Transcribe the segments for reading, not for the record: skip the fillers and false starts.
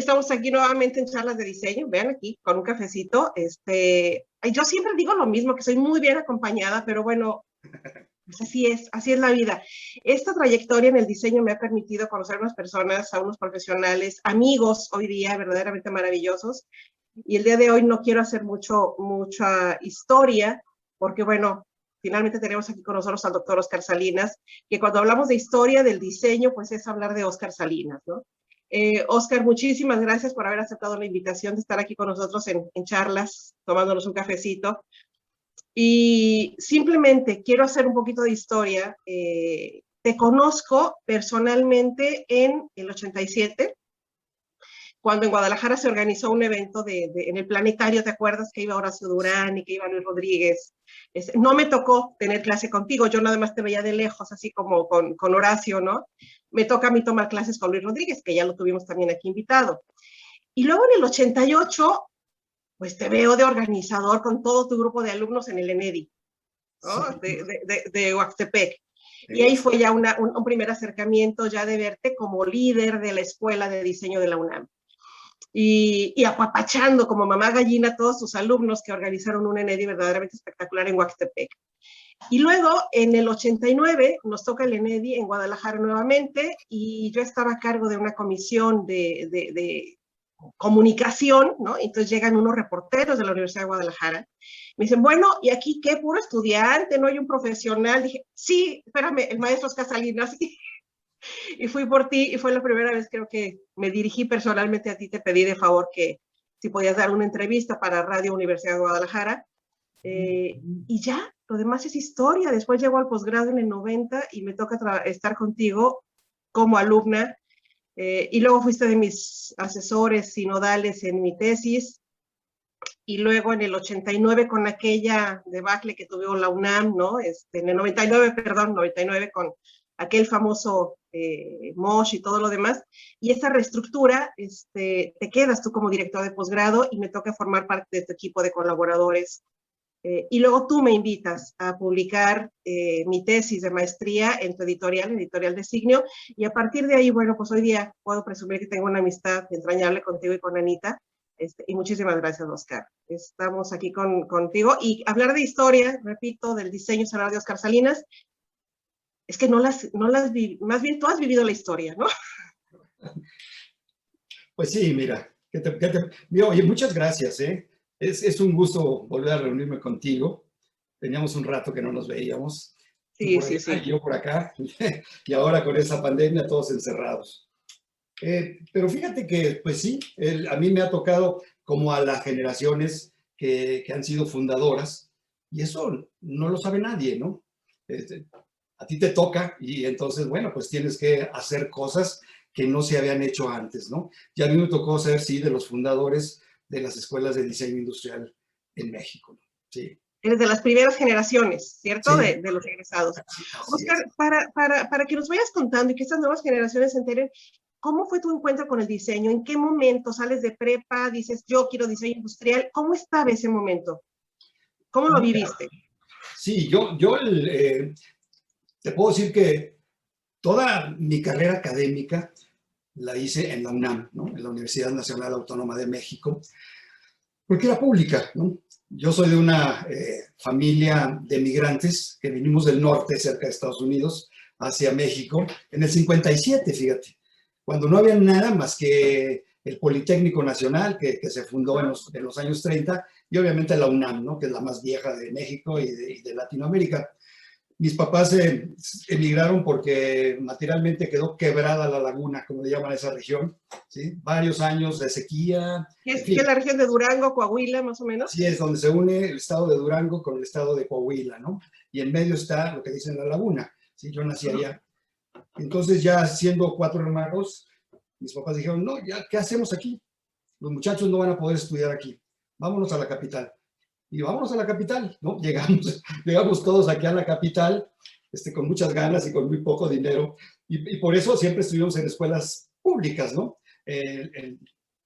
estamos aquí nuevamente en charlas de diseño, vean aquí, con un cafecito. Yo siempre digo lo mismo, que soy muy bien acompañada, pero bueno, pues así es la vida. Esta trayectoria en el diseño me ha permitido conocer a unas personas, a unos profesionales, amigos hoy día verdaderamente maravillosos. Y el día de hoy no quiero hacer mucha historia, porque bueno, finalmente tenemos aquí con nosotros al doctor Oscar Salinas, que cuando hablamos de historia del diseño, pues es hablar de Oscar Salinas, ¿no? Oscar, muchísimas gracias por haber aceptado la invitación de estar aquí con nosotros en charlas, tomándonos un cafecito. Y simplemente quiero hacer un poquito de historia. Te conozco personalmente en el 87, cuando en Guadalajara se organizó un evento en el planetario. ¿Te acuerdas que iba Horacio Durán y que iba Luis Rodríguez? No me tocó tener clase contigo, yo nada más te veía de lejos, así como con Horacio, ¿no? Me toca a mí tomar clases con Luis Rodríguez, que ya lo tuvimos también aquí invitado. Y luego en el 88, pues te veo de organizador con todo tu grupo de alumnos en el ENEDI, ¿no? Sí. de Oaxtepec. Y ahí fue ya un primer acercamiento ya de verte como líder de la Escuela de Diseño de la UNAM. Y apapachando como mamá gallina a todos sus alumnos que organizaron un ENEDI verdaderamente espectacular en Oaxtepec. Y luego, en el 89, nos toca el ENEDI en Guadalajara nuevamente, y yo estaba a cargo de una comisión de comunicación, ¿no? Entonces llegan unos reporteros de la Universidad de Guadalajara, me dicen, bueno, ¿y aquí qué? ¿Puro estudiante? ¿No hay un profesional? Dije, sí, espérame, el maestro Oscar Salinas. Y fui por ti, y fue la primera vez, creo, que me dirigí personalmente a ti, te pedí de favor que si podías dar una entrevista para Radio Universidad de Guadalajara, y ya, lo demás es historia. Después llego al posgrado en el 90 y me toca estar contigo como alumna, y luego fuiste de mis asesores sinodales en mi tesis, y luego en el 89 con aquella debacle que tuvo la UNAM, ¿no? En el 99, perdón, 99 con aquel famoso MOSH y todo lo demás, y esa reestructura, te quedas tú como director de posgrado y me toca formar parte de tu equipo de colaboradores. Y luego tú me invitas a publicar mi tesis de maestría en tu editorial, Editorial Designio, y a partir de ahí, bueno, pues hoy día puedo presumir que tengo una amistad entrañable contigo y con Anita, y muchísimas gracias, Oscar. Estamos aquí contigo, y hablar de historia, repito, del diseño solar de Oscar Salinas, es que más bien tú has vivido la historia, ¿no? Pues sí, mira, oye, muchas gracias, ¿eh? Es un gusto volver a reunirme contigo. Teníamos un rato que no nos veíamos. Sí, sí, sí. Yo por acá, y ahora con esta pandemia todos encerrados. Pero fíjate que, pues sí, a mí me ha tocado como a las generaciones que han sido fundadoras, y eso no lo sabe nadie, ¿no? A ti te toca, y entonces, bueno, pues tienes que hacer cosas que no se habían hecho antes, ¿no? Y a mí me tocó ser, sí, de los fundadores de las escuelas de diseño industrial en México, ¿no? Sí. Eres de las primeras generaciones, ¿cierto? Sí. De los egresados. Así Oscar, es. para que nos vayas contando y que estas nuevas generaciones se enteren, ¿cómo fue tu encuentro con el diseño? ¿En qué momento sales de prepa, dices, yo quiero diseño industrial? ¿Cómo estaba ese momento? ¿Cómo lo viviste? Sí, te puedo decir que toda mi carrera académica la hice en la UNAM, ¿no? En la Universidad Nacional Autónoma de México, porque era pública, ¿no? Yo soy de una familia de migrantes que vinimos del norte, cerca de Estados Unidos, hacia México, en el 57, fíjate, cuando no había nada más que el Politécnico Nacional, que se fundó en los años 30, y obviamente la UNAM, ¿no? Que es la más vieja de México y de Latinoamérica. Mis papás emigraron porque materialmente quedó quebrada la laguna, como le llaman a esa región, ¿sí? Varios años de sequía. ¿Qué es la región de Durango, Coahuila, más o menos? Así es, donde se une el estado de Durango con el estado de Coahuila, ¿no? Y en medio está lo que dicen la laguna, ¿sí? Yo nací allá. Entonces, ya siendo 4 hermanos, mis papás dijeron, no, ya, ¿qué hacemos aquí? Los muchachos no van a poder estudiar aquí. Vámonos a la capital. Y vámonos a la capital, ¿no? Llegamos todos aquí a la capital, con muchas ganas y con muy poco dinero. Y por eso siempre estuvimos en escuelas públicas, ¿no?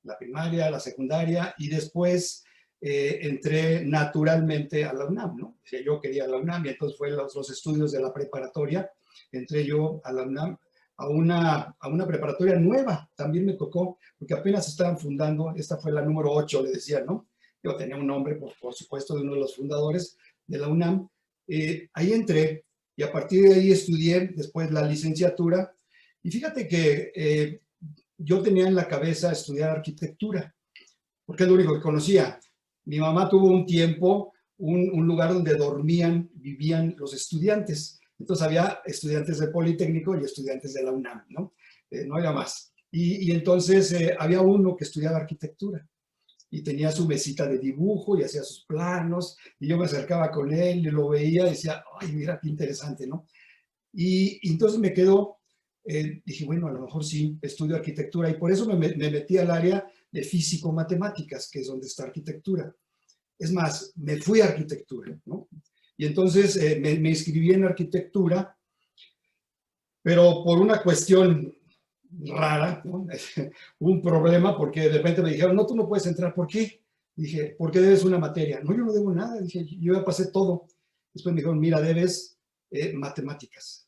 La primaria, la secundaria, y después entré naturalmente a la UNAM, ¿no? O sea, yo quería la UNAM, y entonces fue los estudios de la preparatoria. Entré yo a la UNAM a una preparatoria nueva, también me tocó, porque apenas estaban fundando, esta fue la número 8, le decían, ¿no? Yo tenía un nombre, por supuesto, de uno de los fundadores de la UNAM. Ahí entré y a partir de ahí estudié después la licenciatura. Y fíjate que yo tenía en la cabeza estudiar arquitectura, porque es lo único que conocía. Mi mamá tuvo un tiempo, un lugar donde vivían los estudiantes. Entonces había estudiantes del Politécnico y estudiantes de la UNAM, ¿no? No había más. Y entonces había uno que estudiaba arquitectura y tenía su mesita de dibujo y hacía sus planos, y yo me acercaba con él y lo veía y decía, ay, mira qué interesante, ¿no? Y entonces me quedó, dije, bueno, a lo mejor sí, estudio arquitectura, y por eso me metí al área de físico-matemáticas, que es donde está arquitectura. Es más, me fui a arquitectura, ¿no? Y entonces me inscribí en arquitectura, pero por una cuestión rara, ¿no? Un problema, porque de repente me dijeron, no, tú no puedes entrar. ¿Por qué? Dije, porque debes una materia. No, yo no debo nada. Dije, yo ya pasé todo. Después me dijeron, mira, debes matemáticas.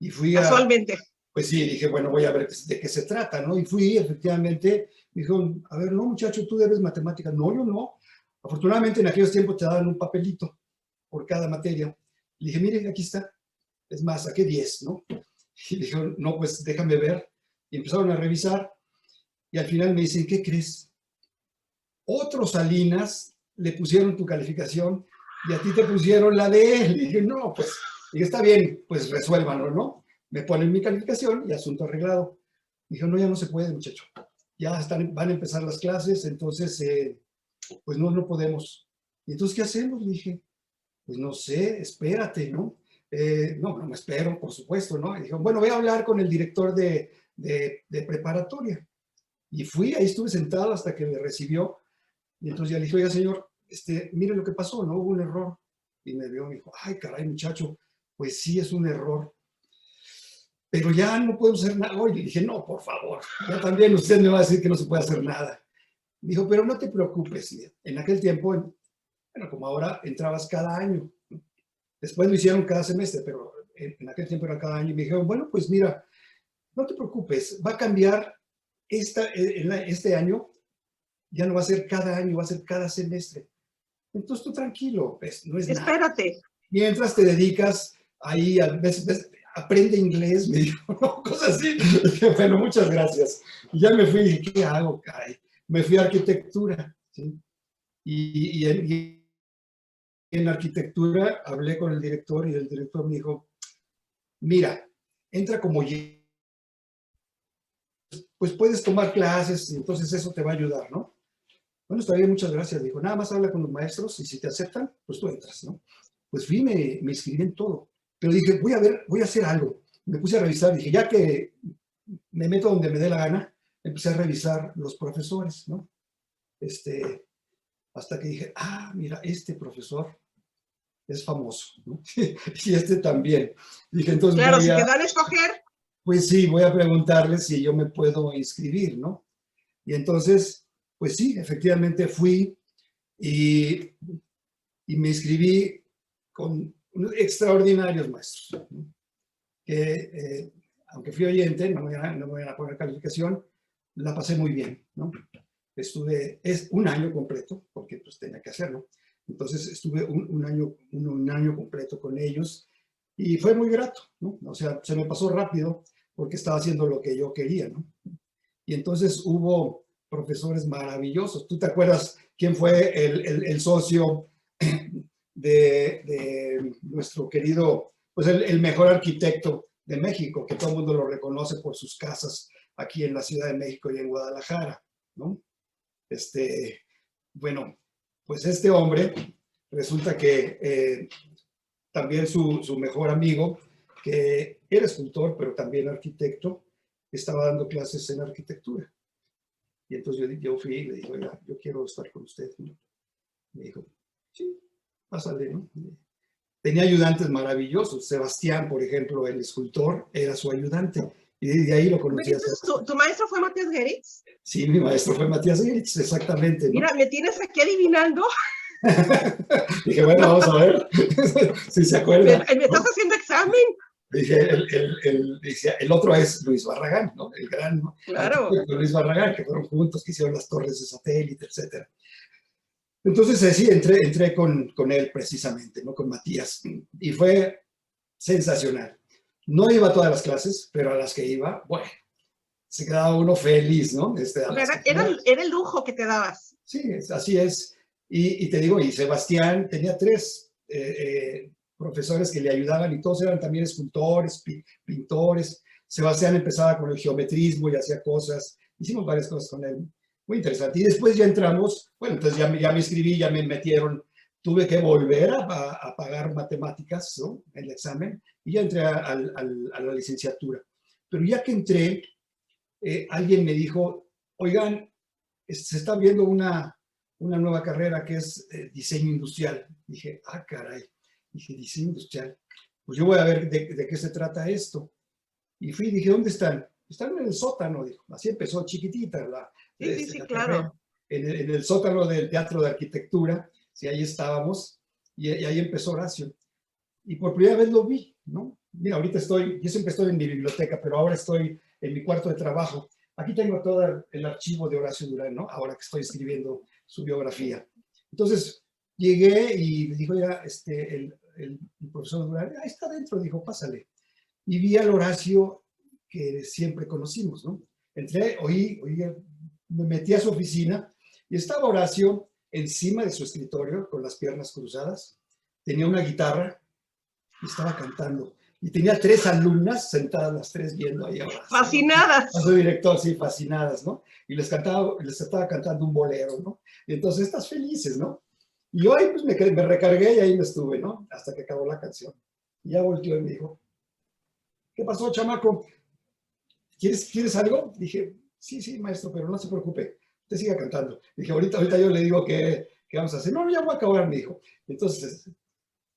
Y fui a... Casualmente. Pues sí, dije, bueno, voy a ver de qué se trata, ¿no? Y fui, efectivamente, me dijeron, a ver, no, muchacho, tú debes matemáticas. No, yo no. Afortunadamente, en aquellos tiempos te daban un papelito por cada materia. Le dije, mire, aquí está. Es más, saqué 10, ¿no? Y dijeron, no, pues déjame ver. Y empezaron a revisar. Y al final me dicen, ¿qué crees? Otros Salinas le pusieron tu calificación y a ti te pusieron la de él. Y dije, no, pues, dije, está bien, pues resuélvanlo, ¿no? Me ponen mi calificación y asunto arreglado. Dije, no, ya no se puede, muchacho. Ya van a empezar las clases, entonces, pues no podemos. ¿Y entonces qué hacemos? Le dije, pues no sé, espérate, ¿no? No me espero, por supuesto, ¿no? Y dijeron, bueno, voy a hablar con el director de preparatoria. Y fui, ahí estuve sentado hasta que me recibió. Y entonces ya le dije, oiga, señor, mire lo que pasó, ¿no? Hubo un error. Y me vio y me dijo, ay, caray, muchacho, pues sí es un error. Pero ya no podemos hacer nada hoy. Le dije, no, por favor, ya también usted me va a decir que no se puede hacer nada. Me dijo, pero no te preocupes. En aquel tiempo, bueno, como ahora, entrabas cada año. Después lo hicieron cada semestre, pero en aquel tiempo era cada año. Y me dijeron, bueno, pues mira, no te preocupes, va a cambiar este año, ya no va a ser cada año, va a ser cada semestre. Entonces tú tranquilo, pues, no es nada. Espérate. Mientras te dedicas ahí, a veces aprende inglés, me dijo, ¿no? Cosas así. Dije, bueno, muchas gracias. Y ya me fui y dije, ¿qué hago, caray? Me fui a arquitectura, ¿sí? Y en arquitectura hablé con el director y el director me dijo, mira, entra como pues puedes tomar clases y entonces eso te va a ayudar, ¿no? Bueno, está bien, muchas gracias. Dijo, nada más habla con los maestros y si te aceptan, pues tú entras, ¿no? Pues fui, me inscribí en todo. Pero dije, voy a hacer algo. Me puse a revisar, dije, ya que me meto donde me dé la gana, empecé a revisar los profesores, ¿no? Hasta que dije, mira, este profesor es famoso, ¿no? Y este también. Dije, entonces claro, si te dan a escoger. Pues sí, voy a preguntarles si yo me puedo inscribir, ¿no? Y entonces, pues sí, efectivamente fui y me inscribí con unos extraordinarios maestros, ¿no? Que aunque fui oyente, no me van a poner calificación, la pasé muy bien, ¿no? Estuve un año completo, porque pues tenía que hacerlo. Entonces estuve un año completo con ellos y fue muy grato, ¿no? O sea, se me pasó rápido porque estaba haciendo lo que yo quería, ¿no? Y entonces hubo profesores maravillosos. ¿Tú te acuerdas quién fue el socio de nuestro querido, pues el mejor arquitecto de México, que todo el mundo lo reconoce por sus casas aquí en la Ciudad de México y en Guadalajara, ¿no? Bueno, pues este hombre resulta que también su mejor amigo, que era escultor, pero también arquitecto, estaba dando clases en arquitectura. Y entonces yo fui y le dije, oiga, yo quiero estar con usted, ¿no? Me dijo, sí, pásale, ¿no? Tenía ayudantes maravillosos. Sebastián, por ejemplo, el escultor, era su ayudante. Y de ahí lo conocí. ¿Tu maestro fue Matías Geritz? Sí, mi maestro fue Matías Geritz, exactamente, ¿no? Mira, me tienes aquí adivinando. Dije, bueno, vamos a ver si se acuerda. ¿Me estás haciendo examen? Dice, dice, el otro es Luis Barragán, ¿no? El gran Claro. arquitecto Luis Barragán, que fueron juntos, que hicieron las torres de satélite, etc. Entonces, sí, entré con él precisamente, ¿no? Con Matías. Y fue sensacional. No iba a todas las clases, pero a las que iba, bueno, se quedaba uno feliz, ¿no? A O sea, las que era el lujo que te dabas. sí, así es. Y te digo, y Sebastián tenía tres profesores que le ayudaban y todos eran también escultores, pintores. Sebastián empezaba con el geometrismo y hacía cosas. Hicimos varias cosas con él. Muy interesante. Y después ya entramos, bueno, entonces ya me inscribí, ya me metieron. Tuve que volver a pagar matemáticas, ¿no? El examen y ya entré a la licenciatura. Pero ya que entré, alguien me dijo, oigan, se está viendo una nueva carrera que es diseño industrial. Dije, ah, caray. Dije, diseño industrial. Pues yo voy a ver de qué se trata esto. Y fui y dije, ¿dónde están? Están en el sótano, dijo. Así empezó chiquitita Sí, sí, sí, la carrera. claro. En el sótano del Teatro de Arquitectura, sí, ahí estábamos, y ahí empezó Horacio. Y por primera vez lo vi, ¿no? Mira, ahorita yo siempre estoy en mi biblioteca, pero ahora estoy en mi cuarto de trabajo. Aquí tengo todo el archivo de Horacio Durán, ¿no? Ahora que estoy escribiendo su biografía. Entonces, llegué y me dijo, ya, el profesor Durán, ahí está dentro, dijo, pásale. Y vi al Horacio que siempre conocimos, ¿no? Entré, me metí a su oficina y estaba Horacio encima de su escritorio con las piernas cruzadas, tenía una guitarra y estaba cantando. Y tenía tres alumnas sentadas las tres viendo ahí a Horacio, ¿no? A su Fascinadas. director, sí, fascinadas, ¿no? Y les estaba cantando un bolero, ¿no? Y entonces estás felices, ¿no? Y yo ahí pues me recargué y ahí me estuve, ¿no? Hasta que acabó la canción. Y ya volteó y me dijo, ¿qué pasó, chamaco? ¿Quieres algo? Dije, sí, sí, maestro, pero no se preocupe, usted siga cantando. Dije, ahorita yo le digo qué vamos a hacer. No, ya voy a acabar, me dijo. Entonces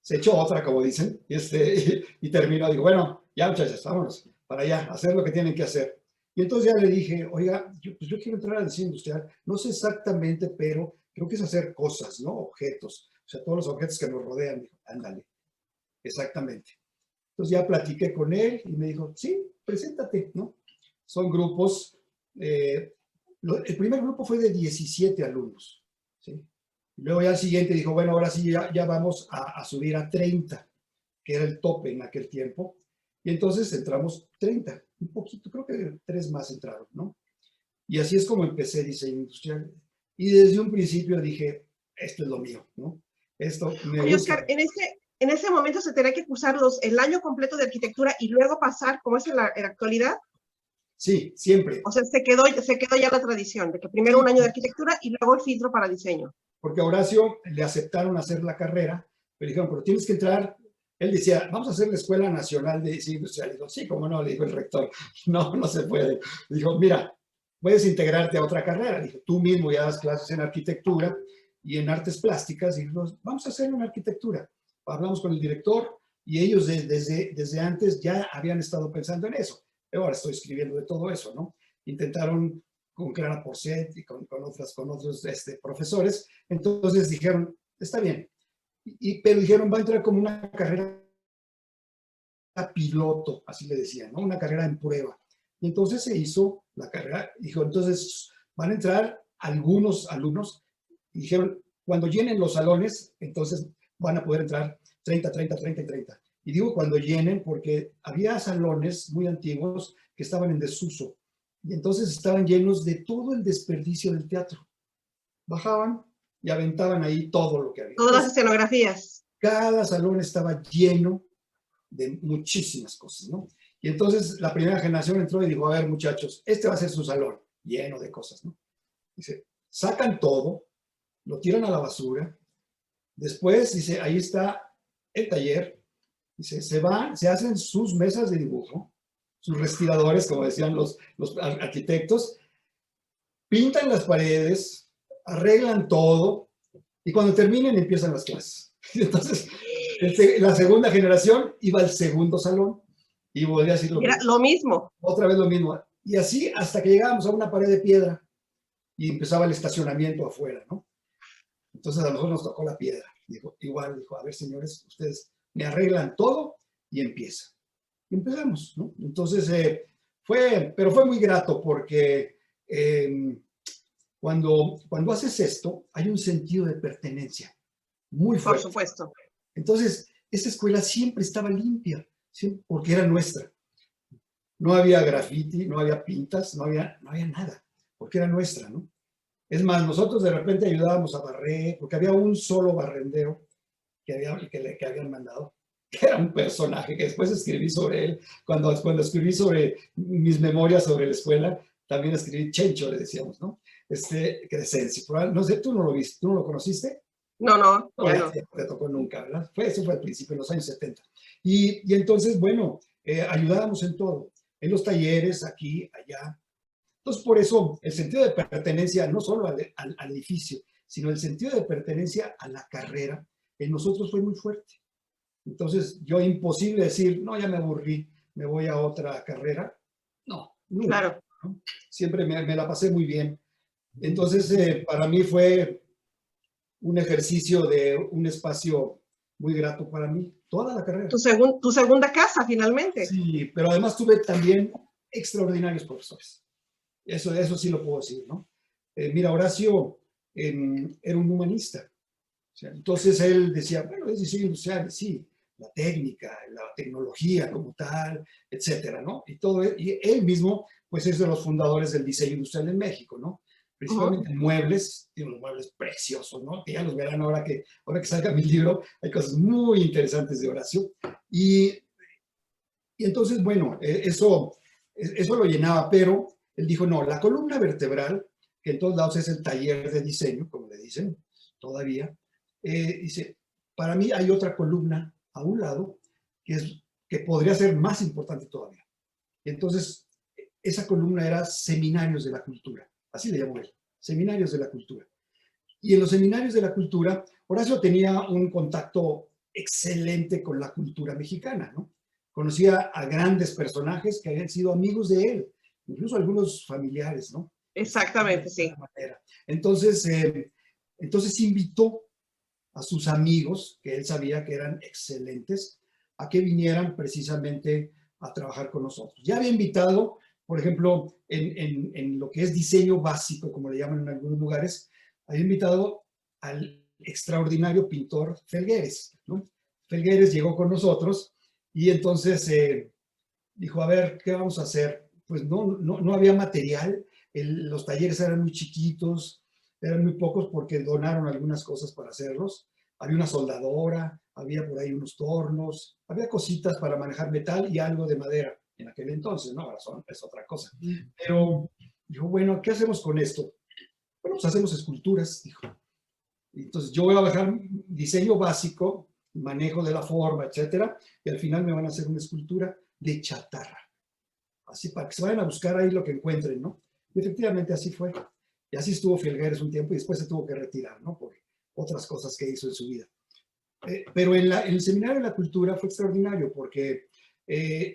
se echó otra, como dicen, y terminó. Digo, bueno, ya muchachos, vámonos para allá, hacer lo que tienen que hacer. Y entonces ya le dije, oiga, yo quiero entrar al diseño industrial, no sé exactamente, pero creo que es hacer cosas, ¿no? Objetos, o sea, todos los objetos que nos rodean. Dijo, ándale, exactamente. Entonces ya platiqué con él y me dijo, sí, preséntate, ¿no? Son grupos, el primer grupo fue de 17 alumnos, ¿sí? Luego ya el siguiente dijo, bueno, ahora sí ya vamos a subir a 30, que era el tope en aquel tiempo. Y entonces entramos 30, un poquito, creo que 3 más entraron, ¿no? Y así es como empecé diseño industrial. Y desde un principio dije, esto es lo mío, ¿no? Esto me Oye, gusta. Oscar, en ese momento se tenía que cursar el año completo de arquitectura y luego pasar, como es en la actualidad. Sí, siempre. O sea, se quedó ya la tradición de que primero Sí, un año de arquitectura y luego el filtro para diseño. porque a Horacio le aceptaron hacer la carrera, pero dijeron, pero tienes que entrar. Él decía, vamos a hacer la Escuela Nacional de Diseño Industrial. Dijo, sí, cómo no, le dijo el rector, no, no se puede. Dijo, mira, puedes integrarte a otra carrera. Dijo, tú mismo ya das clases en arquitectura y en artes plásticas. Dijo, vamos a hacerlo en arquitectura. Hablamos con el director y ellos desde antes ya habían estado pensando en eso. Pero ahora estoy escribiendo de todo eso, ¿no? Intentaron con Clara Porcet y con otros profesores. Entonces dijeron, está bien. Pero dijeron, va a entrar como una carrera piloto, así le decían, ¿no? Una carrera en prueba. Y entonces se hizo la carrera. Dijo, entonces van a entrar algunos alumnos. Y dijeron, cuando llenen los salones, entonces van a poder entrar 30, 30, 30 y 30. Y digo cuando llenen porque había salones muy antiguos que estaban en desuso. Y entonces estaban llenos de todo el desperdicio del teatro. Bajaban y aventaban ahí todo lo que había. Todas las Entonces, escenografías. cada salón estaba lleno de muchísimas cosas, ¿no? Y entonces la primera generación entró y dijo, a ver, muchachos, este va a ser su salón, lleno de cosas, ¿no? Dice, sacan todo, lo tiran a la basura, después, dice, ahí está el taller, dice, se hacen sus mesas de dibujo, sus respiradores, como decían los arquitectos, pintan las paredes, arreglan todo, y cuando terminen empiezan las clases. Entonces, la segunda generación iba al segundo salón y volvía a decir lo Y era mismo. lo mismo. Otra vez lo mismo. Y así hasta que llegábamos a una pared de piedra y empezaba el estacionamiento afuera, ¿no? Entonces a nosotros nos tocó la piedra. Dijo, a ver, señores, ustedes me arreglan todo y empieza. y empezamos, ¿no? Entonces, pero fue muy grato porque cuando haces esto, hay un sentido de pertenencia muy Por fuerte. supuesto. Entonces, esa escuela siempre estaba limpia, ¿sí? Porque era nuestra. No había graffiti, no había pintas, no había nada, porque era nuestra, ¿no? Es más, nosotros de repente ayudábamos a barrer, porque había un solo barrendero que habían mandado, que era un personaje que después escribí sobre él. Cuando escribí sobre mis memorias sobre la escuela, también escribí Chencho, le decíamos, ¿no? Crescencio. No sé, tú no lo viste, tú no lo conociste. No, no, No, ya ya no. te tocó nunca, ¿verdad? Eso fue al principio, en los años 70. Y entonces, bueno, ayudábamos en todo, en los talleres, aquí, allá. Entonces, por eso, el sentido de pertenencia, no solo al edificio, sino el sentido de pertenencia a la carrera, en nosotros fue muy fuerte. Entonces, yo imposible decir, no, ya me aburrí, me voy a otra carrera. No, nunca. Claro. ¿No? Siempre me la pasé muy bien. Entonces, para mí fue un ejercicio de un espacio muy grato para mí, toda la carrera. Tu segunda casa, finalmente. Sí, pero además tuve también extraordinarios profesores. Eso sí lo puedo decir, ¿no? Mira, Horacio era un humanista. O sea, entonces él decía, bueno, es diseño industrial, sí, la técnica, la tecnología como tal, etcétera, ¿no? Y él mismo, pues es de los fundadores del diseño industrial en México, ¿no? Principalmente en muebles, tiene unos muebles preciosos, ¿no? Que ya los verán ahora que salga mi libro, hay cosas muy interesantes de Horacio. Y entonces, bueno, eso lo llenaba, pero él dijo, no, la columna vertebral, que en todos lados es el taller de diseño, como le dicen todavía, dice, para mí hay otra columna a un lado que podría ser más importante todavía. Y entonces, esa columna era Seminarios de la Cultura, así le llamó él, Seminarios de la Cultura. Y en los Seminarios de la Cultura, Horacio tenía un contacto excelente con la cultura mexicana, ¿no? Conocía a grandes personajes que habían sido amigos de él, incluso algunos familiares, ¿no? Exactamente, sí. Entonces invitó a sus amigos, que él sabía que eran excelentes, a que vinieran precisamente a trabajar con nosotros. Ya había invitado, por ejemplo, en lo que es diseño básico, como le llaman en algunos lugares, había invitado al extraordinario pintor Felgueres, ¿no? Felgueres llegó con nosotros y entonces dijo, a ver, ¿qué vamos a hacer? Pues no había material, los talleres eran muy chiquitos, eran muy pocos porque donaron algunas cosas para hacerlos. Había una soldadora, había por ahí unos tornos, había cositas para manejar metal y algo de madera en aquel entonces, ¿no? Ahora es otra cosa. Pero dijo, bueno, ¿qué hacemos con esto? Bueno, pues hacemos esculturas, dijo. Entonces yo voy a bajar diseño básico, manejo de la forma, etcétera, y al final me van a hacer una escultura de chatarra. Así para que se vayan a buscar ahí lo que encuentren, ¿no? Y efectivamente así fue. Y así estuvo Felgueres un tiempo y después se tuvo que retirar, ¿no? Por otras cosas que hizo en su vida. Pero en el Seminario de la Cultura fue extraordinario porque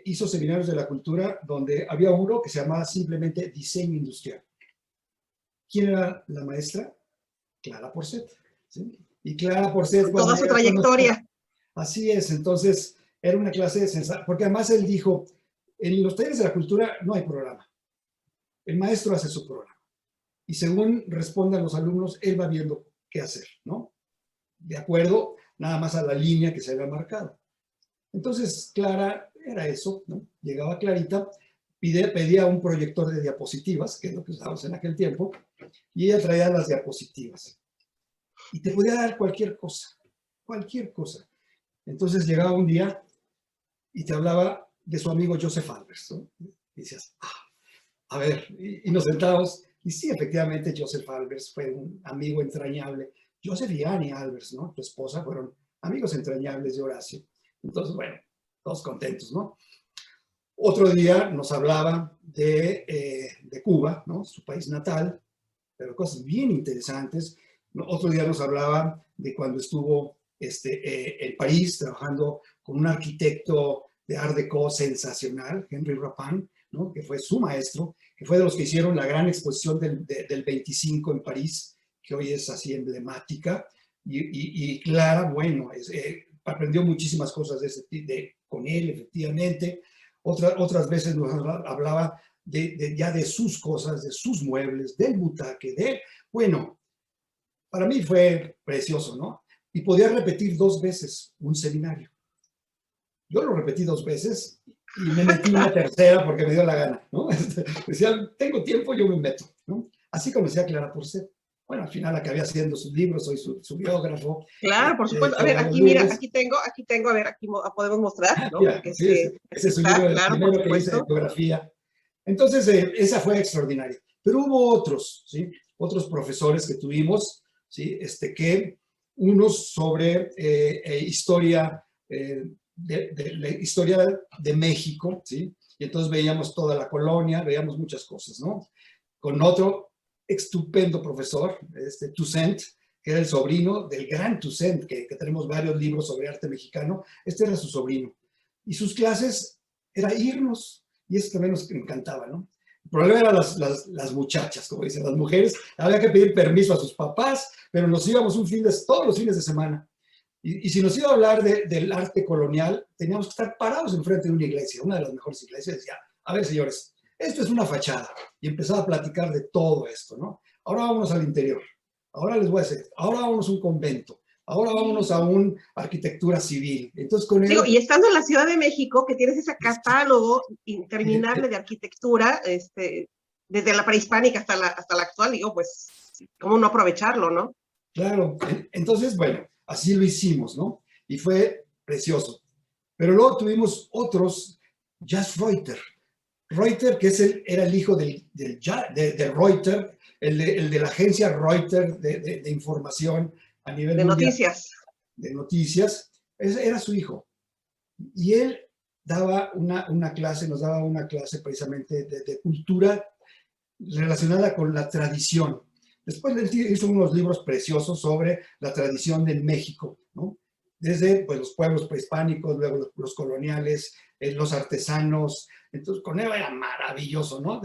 hizo seminarios de la cultura donde había uno que se llamaba simplemente Diseño Industrial. ¿Quién era la maestra? Clara Porcet. ¿Sí? Y Clara Porcet, cuando Toda su llega con nosotros, trayectoria. así es, entonces era una clase de sensación, porque además él dijo, en los talleres de la cultura no hay programa, el maestro hace su programa y según respondan los alumnos, él va viendo qué hacer, ¿no? De acuerdo nada más a la línea que se había marcado. Entonces, Clara era eso, ¿no? Llegaba Clarita, pedía un proyector de diapositivas, que es lo que usábamos en aquel tiempo, y ella traía las diapositivas. Y te podía dar cualquier cosa, cualquier cosa. Entonces llegaba un día y te hablaba de su amigo Joseph Albers, ¿no? Y decías, a ver, y nos sentábamos, y sí, efectivamente, Joseph Albers fue un amigo entrañable. Joseph y Annie Albers, ¿no? Tu esposa, fueron amigos entrañables de Horacio. Entonces, bueno, todos contentos, ¿no? Otro día nos hablaba de Cuba, ¿no? Su país natal, pero cosas bien interesantes. Otro día nos hablaba de cuando estuvo en París trabajando con un arquitecto de Art Deco sensacional, Henry Rapin, ¿no? Que fue su maestro, que fue de los que hicieron la gran exposición del 25 en París, que hoy es así emblemática. Y Clara, bueno, aprendió muchísimas cosas con él, efectivamente. Otras veces nos hablaba ya de sus cosas, de sus muebles, del butaque, bueno, para mí fue precioso, ¿no? Y podía repetir 2 veces un seminario. Yo lo repetí 2 veces y me metí una tercera porque me dio la gana, ¿no? Decía, tengo tiempo, yo me meto, ¿no? Así comencé a Clara Porcel. Bueno, al final acabé haciendo sus libros, soy su biógrafo. Claro, por supuesto. A ver, Varios aquí mira, libros. aquí tengo, a ver, aquí podemos mostrar, ¿no? Ya, sí, ese es su libro, Está, el claro, por primero que hice de supuesto. biografía. Entonces, esa fue extraordinaria. Pero hubo otros, ¿sí? Otros profesores que tuvimos, ¿sí? Que unos sobre historia, la historia de México, ¿sí? Y entonces veíamos toda la colonia, veíamos muchas cosas, ¿no? Con otro estupendo profesor, Toussaint, que era el sobrino del gran Toussaint, que tenemos varios libros sobre arte mexicano. Este era su sobrino. Y sus clases era irnos, y eso también nos encantaba, ¿no? El problema eran las muchachas, como dicen, las mujeres. Había que pedir permiso a sus papás, pero nos íbamos todos los fines de semana. Y si nos iba a hablar del arte colonial, teníamos que estar parados enfrente de una iglesia, una de las mejores iglesias. Decía, a ver, señores, esto es una fachada. Y empezaba a platicar de todo esto, ¿no? Ahora vámonos al interior. Ahora les voy a decir, ahora vámonos a un convento. Ahora vámonos a una arquitectura civil. Entonces, con él... Digo, y estando en la Ciudad de México, que tienes ese catálogo interminable de arquitectura, desde la prehispánica hasta la actual, digo, pues, ¿cómo no aprovecharlo, no? Claro, entonces, bueno, así lo hicimos, ¿no? Y fue precioso. Pero luego tuvimos otros, Jas Reuter. Reuter, que era el hijo de Reuter, el de la agencia Reuter de información a nivel de mundial. Noticias. De noticias. Ese era su hijo. Y él daba una clase, nos daba una clase precisamente de cultura relacionada con la tradición. Después hizo unos libros preciosos sobre la tradición de México, ¿no? Desde pues, los pueblos prehispánicos, luego los coloniales, los artesanos. Entonces, con él era maravilloso, ¿no?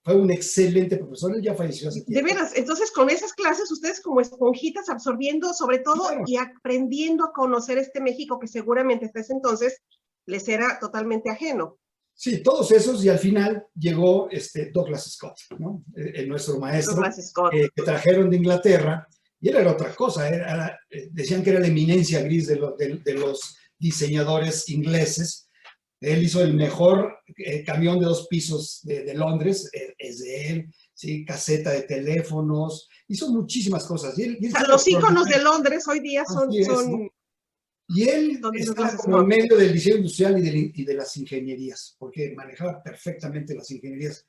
Fue un excelente profesor, él ya falleció hace tiempo. De veras, entonces con esas clases ustedes como esponjitas absorbiendo sobre todo Claro. y aprendiendo a conocer este México que seguramente hasta ese entonces les era totalmente ajeno. Sí, todos esos, y al final llegó Douglas Scott, ¿no? Nuestro maestro, Douglas Scott. Que trajeron de Inglaterra, y él era otra cosa, decían que era la eminencia gris de los diseñadores ingleses. Él hizo el mejor camión de 2 pisos de Londres, es de él, ¿sí? Caseta de teléfonos, hizo muchísimas cosas. O sea, los íconos de Londres hoy día son... ¿no? Y él estaba como en medio del diseño industrial y de las ingenierías, porque manejaba perfectamente las ingenierías.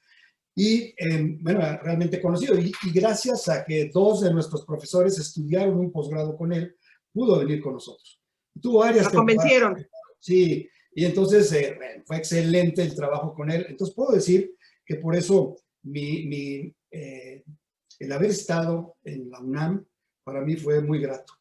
Y, bueno, realmente conocido. Y gracias a que 2 de nuestros profesores estudiaron un posgrado con él, pudo venir con nosotros. Tuvo varias temporadas. Lo convencieron. Sí, y entonces bueno, fue excelente el trabajo con él. Entonces puedo decir que por eso el haber estado en la UNAM para mí fue muy grato.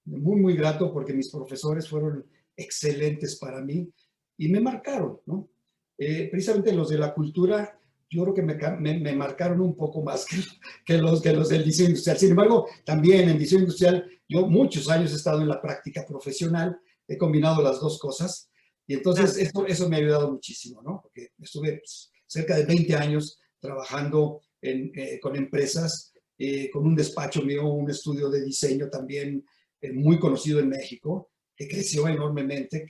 Muy, muy grato porque mis profesores fueron excelentes para mí y me marcaron, ¿no? Precisamente los de la cultura, yo creo que me marcaron un poco más que los del diseño industrial. Sin embargo, también en diseño industrial, yo muchos años he estado en la práctica profesional, he combinado las 2 cosas y entonces eso me ha ayudado muchísimo, ¿no? Porque estuve pues, cerca de 20 años trabajando con empresas, con un despacho mío, un estudio de diseño también muy conocido en México, que creció enormemente,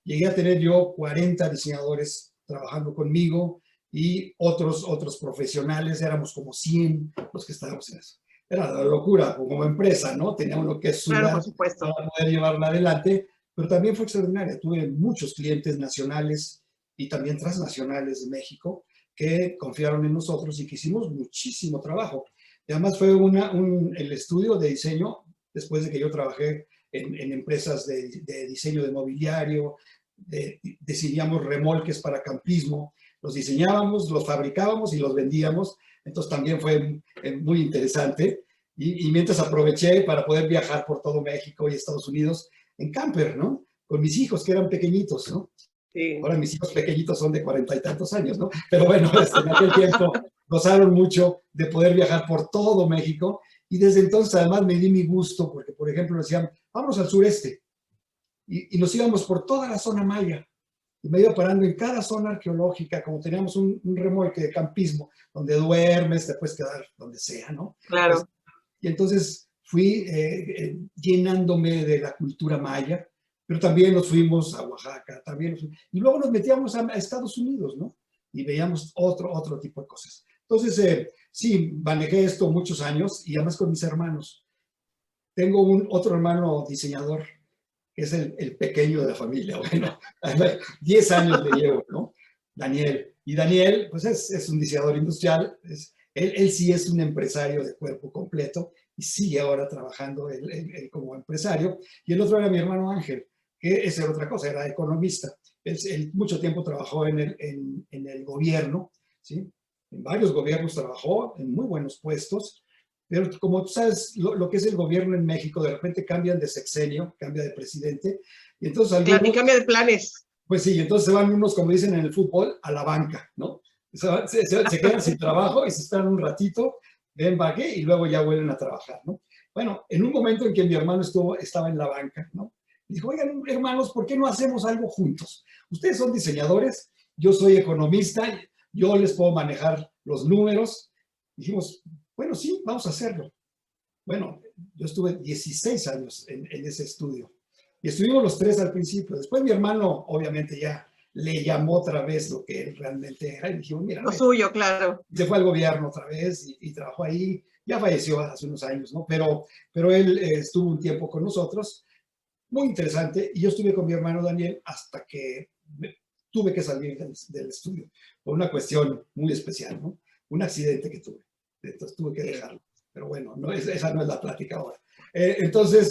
llegué a tener yo 40 diseñadores trabajando conmigo y otros profesionales, éramos como 100 los que estábamos en eso. Era la locura como empresa, ¿no? Tenía uno que sudar para poder llevarla adelante, pero también fue extraordinaria. Tuve muchos clientes nacionales y también transnacionales de México que confiaron en nosotros y que hicimos muchísimo trabajo. Y además fue el estudio de diseño, después de que yo trabajé en empresas de diseño de mobiliario, diseñamos remolques para campismo, los diseñábamos, los fabricábamos y los vendíamos, entonces también fue muy interesante. Y mientras aproveché para poder viajar por todo México y Estados Unidos en camper, ¿no? Con mis hijos que eran pequeñitos, ¿no? Sí. Ahora mis hijos pequeñitos son de 40 y tantos años, ¿no? Pero bueno, en aquel tiempo gozaron mucho de poder viajar por todo México. Y desde entonces además me di mi gusto porque, por ejemplo, decían, vamos al sureste. Y nos íbamos por toda la zona maya. y me iba parando en cada zona arqueológica, como teníamos un remolque de campismo, donde duermes, te puedes quedar donde sea, ¿no? Pues, Claro. y entonces fui llenándome de la cultura maya, pero también nos fuimos a Oaxaca, y luego nos metíamos a Estados Unidos, ¿no? Y veíamos otro tipo de cosas. Entonces, sí, manejé esto muchos años y además con mis hermanos. Tengo otro hermano diseñador, que es el pequeño de la familia. Bueno, 10 años le llevo, ¿no? Daniel. Y Daniel, pues es un diseñador industrial. Él sí es un empresario de cuerpo completo y sigue ahora trabajando él como empresario. Y el otro era mi hermano Ángel, que esa era otra cosa, era economista. Él mucho tiempo trabajó en el gobierno, ¿sí? En varios gobiernos trabajó, en muy buenos puestos. Pero como tú sabes, lo que es el gobierno en México, de repente cambian de sexenio, cambia de presidente, y entonces Claro, y algunos, cambia de planes. pues sí, entonces se van unos, como dicen en el fútbol, a la banca, ¿no? Se quedan sin trabajo y se esperan un ratito, ven baje y luego ya vuelven a trabajar, ¿no? Bueno, en un momento en que mi hermano estaba en la banca, ¿no? Dijo, oigan, hermanos, ¿por qué no hacemos algo juntos? Ustedes son diseñadores, yo soy economista, yo les puedo manejar los números. Dijimos, bueno, sí, vamos a hacerlo. Bueno, yo estuve 16 años en ese estudio y estuvimos los tres al principio. Después mi hermano, obviamente, ya le llamó otra vez lo que él realmente era y dijimos, mira, Lo suyo, claro. se fue al gobierno otra vez y trabajó ahí. Ya falleció hace unos años, ¿no? Pero él estuvo un tiempo con nosotros, muy interesante, y yo estuve con mi hermano Daniel hasta que tuve que salir del estudio por una cuestión muy especial, ¿no? Un accidente que tuve. Entonces tuve que dejarlo. Pero bueno, no, esa no es la plática ahora. Entonces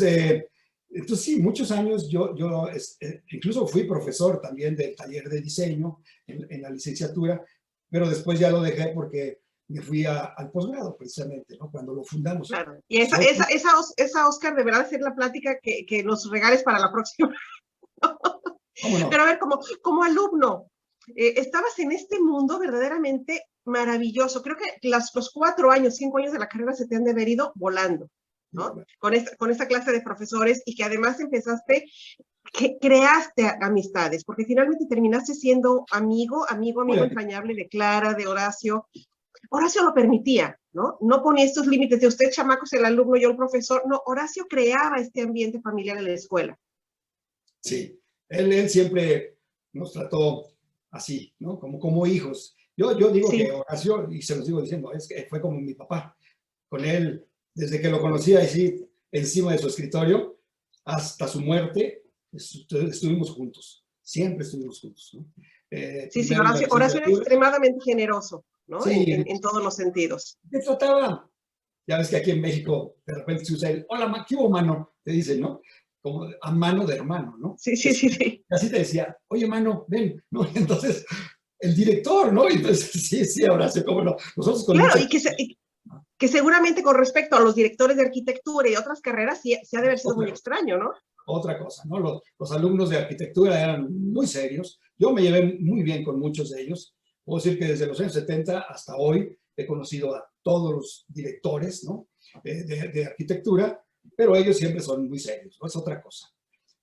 sí, muchos años yo incluso fui profesor también del taller de diseño en la licenciatura, pero después ya lo dejé porque me fui al posgrado, precisamente, ¿no? Cuando lo fundamos. Claro. Y esa Oscar, deberá ser la plática que nos regales para la próxima. ¿Cómo no? Pero a ver, como alumno, estabas en este mundo verdaderamente maravilloso. Creo que los 4 años, 5 años de la carrera se te han de haber ido volando, ¿no? Con esta clase de profesores y que además que creaste amistades, porque finalmente terminaste siendo amigo entrañable de Clara, de Horacio. Horacio lo permitía, ¿no? No ponía estos límites de usted, chamacos, el alumno, yo el profesor. No, Horacio creaba este ambiente familiar en la escuela. Sí, él siempre nos trató así, ¿no? Como hijos. Yo digo Sí. que Horacio, y se los digo diciendo, es que fue como mi papá. Con él, desde que lo conocía, así, encima de su escritorio, hasta su muerte, estuvimos juntos. Siempre estuvimos juntos, ¿no? Sí, Horacio era licenciatura. extremadamente generoso, ¿no? Sí, En todos los sentidos. te trataba, ya ves que aquí en México de repente se usa el, hola, ¿qué hubo, mano? Te dicen, ¿no? Como a mano de hermano, ¿no? Sí, sí, sí, sí. Así te decía, oye, mano, ven, ¿no? Entonces, el director, ¿no? Entonces, sí, Horacio, cómo no. Nosotros con Claro, mucha... y que seguramente con respecto a los directores de arquitectura y otras carreras, sí ha de haber sido muy extraño, ¿no? Otra cosa, ¿no? Los alumnos de arquitectura eran muy serios. Yo me llevé muy bien con muchos de ellos. Puedo decir que desde los años 70 hasta hoy he conocido a todos los directores, ¿no? De arquitectura, pero ellos siempre son muy serios, ¿no? Es otra cosa.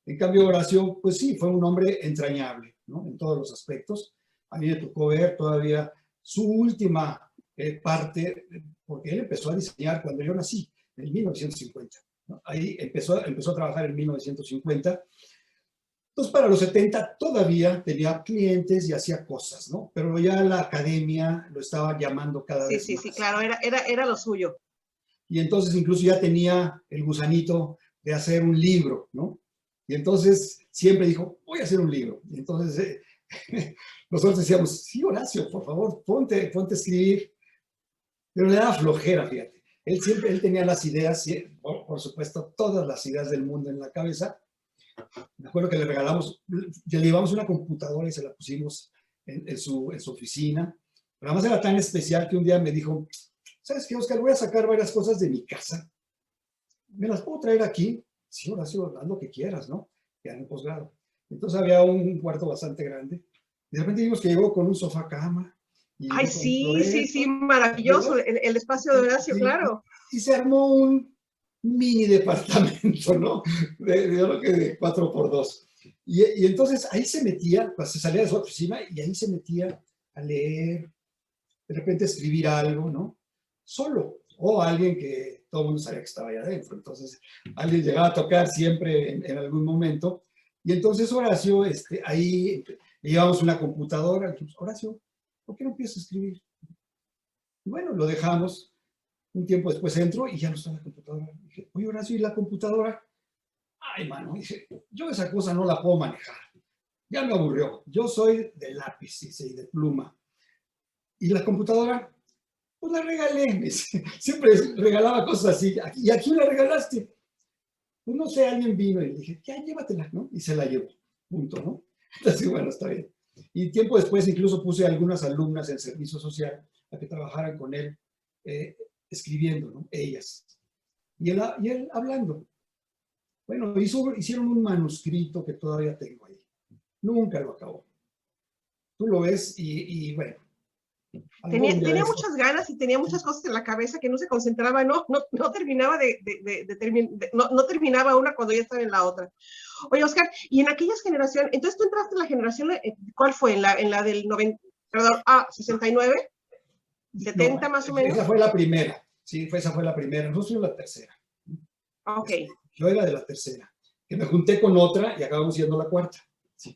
En cambio, Horacio, pues sí, fue un hombre entrañable, ¿no? En todos los aspectos. A mí me tocó ver todavía su última parte, porque él empezó a diseñar cuando yo nací, en 1950. ¿No? Ahí empezó a trabajar en 1950. Entonces, para los 70 todavía tenía clientes y hacía cosas, ¿no? Pero ya la academia lo estaba llamando cada vez más. Sí, claro, era lo suyo. Y entonces incluso ya tenía el gusanito de hacer un libro, ¿no? Y entonces siempre dijo, voy a hacer un libro. Y entonces nosotros decíamos, sí, Horacio, por favor, ponte a escribir. Pero le daba flojera, fíjate. Él tenía las ideas, por supuesto, todas las ideas del mundo en la cabeza. Me acuerdo que le llevamos una computadora y se la pusimos en su oficina. Pero además era tan especial que un día me dijo, ¿sabes qué, Oscar? Voy a sacar varias cosas de mi casa. ¿Me las puedo traer aquí? Sí, Horacio, haz lo que quieras, ¿no? Ya en el posgrado. Entonces había un cuarto bastante grande. De repente vimos que llegó con un sofá cama. Ay, sí, maravilloso, el espacio de Horacio, claro. Y se armó un mini departamento, ¿no? De 4x2. Y entonces ahí se metía, pues se salía de su oficina y ahí se metía a leer, de repente a escribir algo, ¿no? Solo. O alguien que todo el mundo sabía que estaba allá adentro. Entonces, alguien llegaba a tocar siempre en algún momento. Y entonces Horacio, ahí le llevamos una computadora. Le dijimos, Horacio, ¿por qué no empiezas a escribir? Y bueno, lo dejamos. Un tiempo después entro y ya no está la computadora. Dije, oye, Horacio, ¿y la computadora? Ay, mano, dije, yo esa cosa no la puedo manejar. Ya me aburrió. Yo soy de lápiz, dice, y de pluma. Y la computadora, pues la regalé. Siempre regalaba cosas así. ¿Y a quién la regalaste? Pues no sé, alguien vino y le dije, ya llévatela, ¿no? Y se la llevó. Punto, ¿no? Entonces, bueno, está bien. Y tiempo después incluso puse a algunas alumnas en servicio social a que trabajaran con él, escribiendo, ¿no? Ellas. Y él hablando. Bueno, hicieron un manuscrito que todavía tengo ahí. Nunca lo acabó. Tú lo ves y bueno. Tenía muchas ganas y tenía muchas cosas en la cabeza que no se concentraba, no terminaba no terminaba una cuando ya estaba en la otra. Oye, Oscar, y en aquellas generaciones, entonces tú entraste en la generación, ¿cuál fue? En la del 90, perdón, 69, 70 más o menos. Esa fue la primera, sí, esa fue la primera, nosotros fuimos la tercera. Ok. Yo era de la tercera, que me junté con otra y acabamos siendo la cuarta. Sí.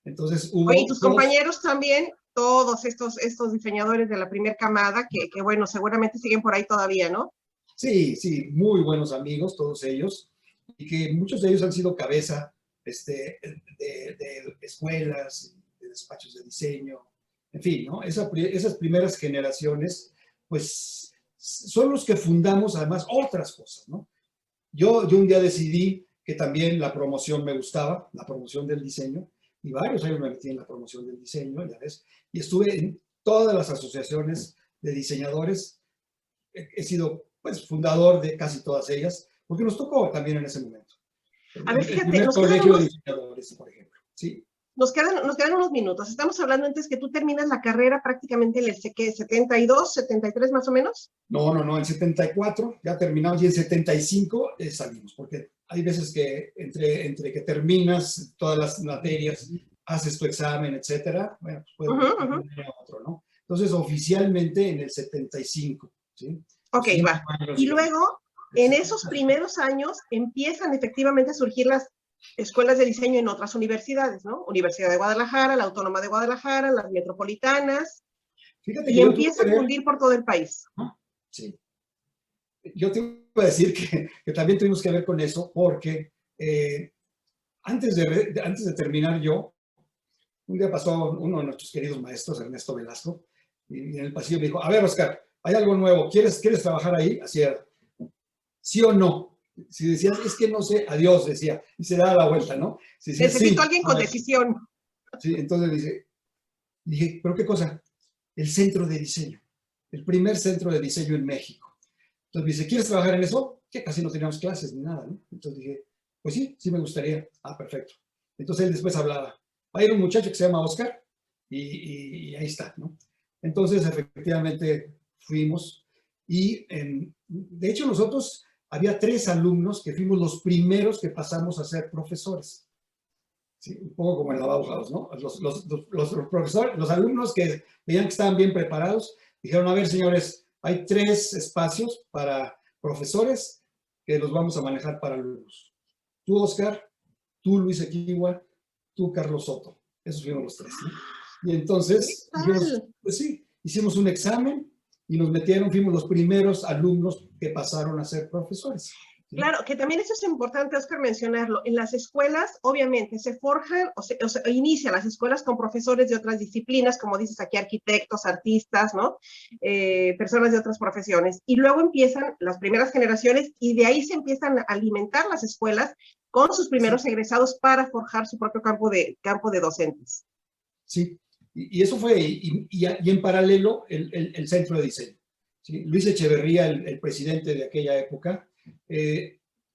Entonces hubo... Oye, y tus compañeros también, todos estos diseñadores de la primera camada, que bueno, seguramente siguen por ahí todavía, ¿no? Sí, sí, muy buenos amigos, todos ellos, y que muchos de ellos han sido cabeza de escuelas, de despachos de diseño, en fin, ¿no? Esas primeras generaciones, pues, son los que fundamos además otras cosas, ¿no? Yo un día decidí que también la promoción me gustaba, la promoción del diseño, y varios años me metí en la promoción del diseño, ya ves, y estuve en todas las asociaciones de diseñadores. He sido, pues, fundador de casi todas ellas, porque nos tocó también en ese momento. A ver, El fíjate, primer colegio de diseñadores, por ejemplo, ¿sí? Nos quedan unos minutos. Estamos hablando antes que tú terminas la carrera prácticamente en el 72, 73 más o menos. No, en 74 ya terminamos y en 75 salimos, porque hay veces que entre que terminas todas las materias, haces tu examen, etcétera, bueno, pues puedes otro, ¿no? Entonces, oficialmente en el 75, ¿sí? Ok, va. Y luego, en esos primeros años, empiezan efectivamente a surgir las escuelas de diseño en otras universidades, ¿no? Universidad de Guadalajara, la Autónoma de Guadalajara, las metropolitanas, fíjate y empieza a fundir por todo el país. Sí. Yo te iba a decir que también tuvimos que ver con eso, porque antes de terminar yo, un día pasó uno de nuestros queridos maestros, Ernesto Velasco, y en el pasillo me dijo, a ver, Oscar, hay algo nuevo, ¿quieres trabajar ahí? Así era, ¿sí o no? Si decías, es que no sé, adiós, decía, y se daba la vuelta, ¿no? Si decías, necesito a alguien con decisión. Sí, entonces dije, ¿pero qué cosa? El centro de diseño, el primer centro de diseño en México. Entonces dice, ¿quieres trabajar en eso? Que casi no teníamos clases ni nada, ¿no? Entonces dije, pues sí me gustaría. Ah, perfecto. Entonces él después hablaba, va a ir un muchacho que se llama Oscar y ahí está, ¿no? Entonces efectivamente fuimos y de hecho nosotros había 3 alumnos que fuimos los primeros que pasamos a ser profesores. Sí, un poco como en la Bauhaus, ¿no? Los profesores, los alumnos que veían que estaban bien preparados, dijeron, a ver, señores, hay 3 espacios para profesores que los vamos a manejar para alumnos. Tú, Oscar, tú, Luis Equigua, tú, Carlos Soto. Esos fuimos los 3, ¿no? Y entonces, dijimos, pues sí, hicimos un examen y nos metieron, fuimos los primeros alumnos que pasaron a ser profesores. ¿Sí? Claro, que también eso es importante, Oscar, mencionarlo. En las escuelas, obviamente, se forjan o se inician las escuelas con profesores de otras disciplinas, como dices aquí, arquitectos, artistas, ¿no? Personas de otras profesiones. Y luego empiezan las primeras generaciones y de ahí se empiezan a alimentar las escuelas con sus primeros egresados para forjar su propio campo de docentes. Sí, y eso fue, y en paralelo, el centro de diseño. ¿Sí? Luis Echeverría, el presidente de aquella época,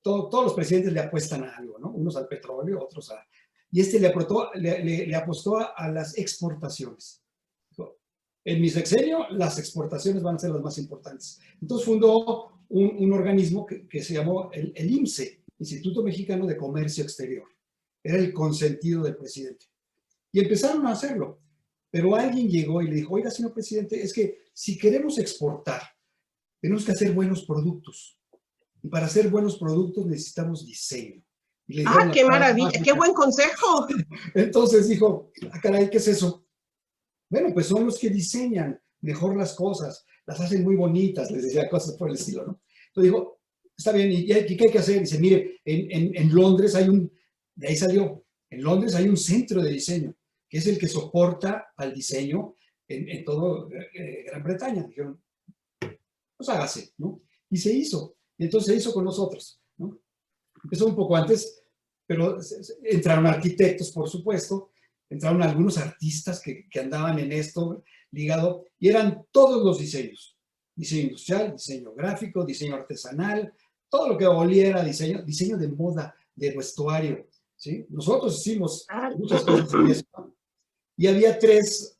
todos los presidentes le apuestan a algo, ¿no? Unos al petróleo, otros a... Y le apostó a las exportaciones. En mi sexenio, las exportaciones van a ser las más importantes. Entonces fundó un organismo que se llamó el IMSE, Instituto Mexicano de Comercio Exterior. Era el consentido del presidente. Y empezaron a hacerlo. Pero alguien llegó y le dijo, oiga, señor presidente, es que si queremos exportar, tenemos que hacer buenos productos. Y para hacer buenos productos necesitamos diseño. Y le ¡Ah, qué maravilla! ¡Qué buen consejo! Entonces dijo, ah, caray, ¿qué es eso? Bueno, pues son los que diseñan mejor las cosas, las hacen muy bonitas, les decía cosas por el estilo, ¿no? Entonces dijo, está bien, ¿y qué hay que hacer? Dice, mire, en Londres hay de ahí salió, en Londres hay un centro de diseño, que es el que soporta al diseño en todo Gran Bretaña. Dijeron, pues hágase, ¿no? Y se hizo, y entonces se hizo con nosotros, ¿no? Empezó un poco antes, pero entraron arquitectos, por supuesto, entraron algunos artistas que andaban en esto ligado, y eran todos los diseños. Diseño industrial, diseño gráfico, diseño artesanal, todo lo que oliera diseño de moda, de vestuario, ¿sí? Nosotros hicimos muchas cosas en eso, ¿no? Y había 3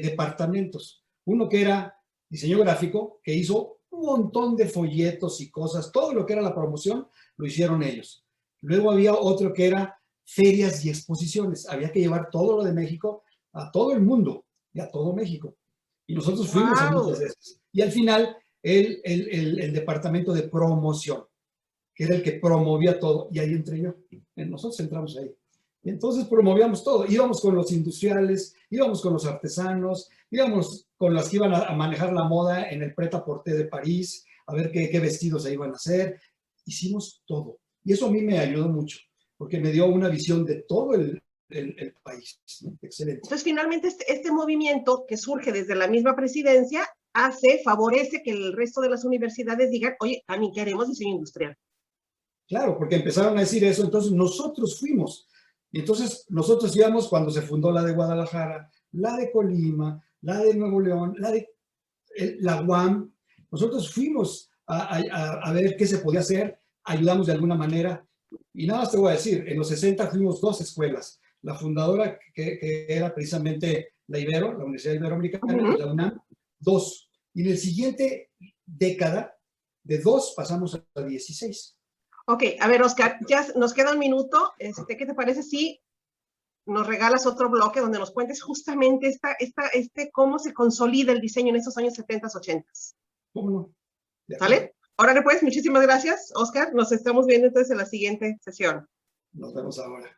departamentos. Uno que era diseño gráfico, que hizo un montón de folletos y cosas, todo lo que era la promoción, lo hicieron ellos. Luego había otro que era ferias y exposiciones. Había que llevar todo lo de México a todo el mundo y a todo México. Y nosotros fuimos a muchas de esas. Y al final, el departamento de promoción, que era el que promovía todo, y ahí entré yo. Nosotros entramos ahí. Y entonces promovíamos todo. Íbamos con los industriales, íbamos con los artesanos, íbamos con las que iban a manejar la moda en el Pret-a-Porter de París, a ver qué vestidos se iban a hacer. Hicimos todo. Y eso a mí me ayudó mucho, porque me dio una visión de todo el país. Excelente. Entonces, finalmente, este movimiento que surge desde la misma presidencia favorece que el resto de las universidades digan, oye, también queremos diseño industrial. Claro, porque empezaron a decir eso, entonces nosotros fuimos. Y entonces nosotros íbamos cuando se fundó la de Guadalajara, la de Colima, la de Nuevo León, la UAM. Nosotros fuimos a ver qué se podía hacer, ayudamos de alguna manera. Y nada más te voy a decir, en los 60 fuimos 2 escuelas. La fundadora, que era precisamente la Ibero, la Universidad Iberoamericana, y la UNAM, 2. Y en el siguiente década, de 2 pasamos a 16. Ok, a ver, Oscar, ya nos queda un minuto. ¿Qué te parece si nos regalas otro bloque donde nos cuentes justamente cómo se consolida el diseño en esos años 70, 80? ¿Cómo no? ¿Sale? Ahora pues, muchísimas gracias, Oscar. Nos estamos viendo entonces en la siguiente sesión. Nos vemos ahora.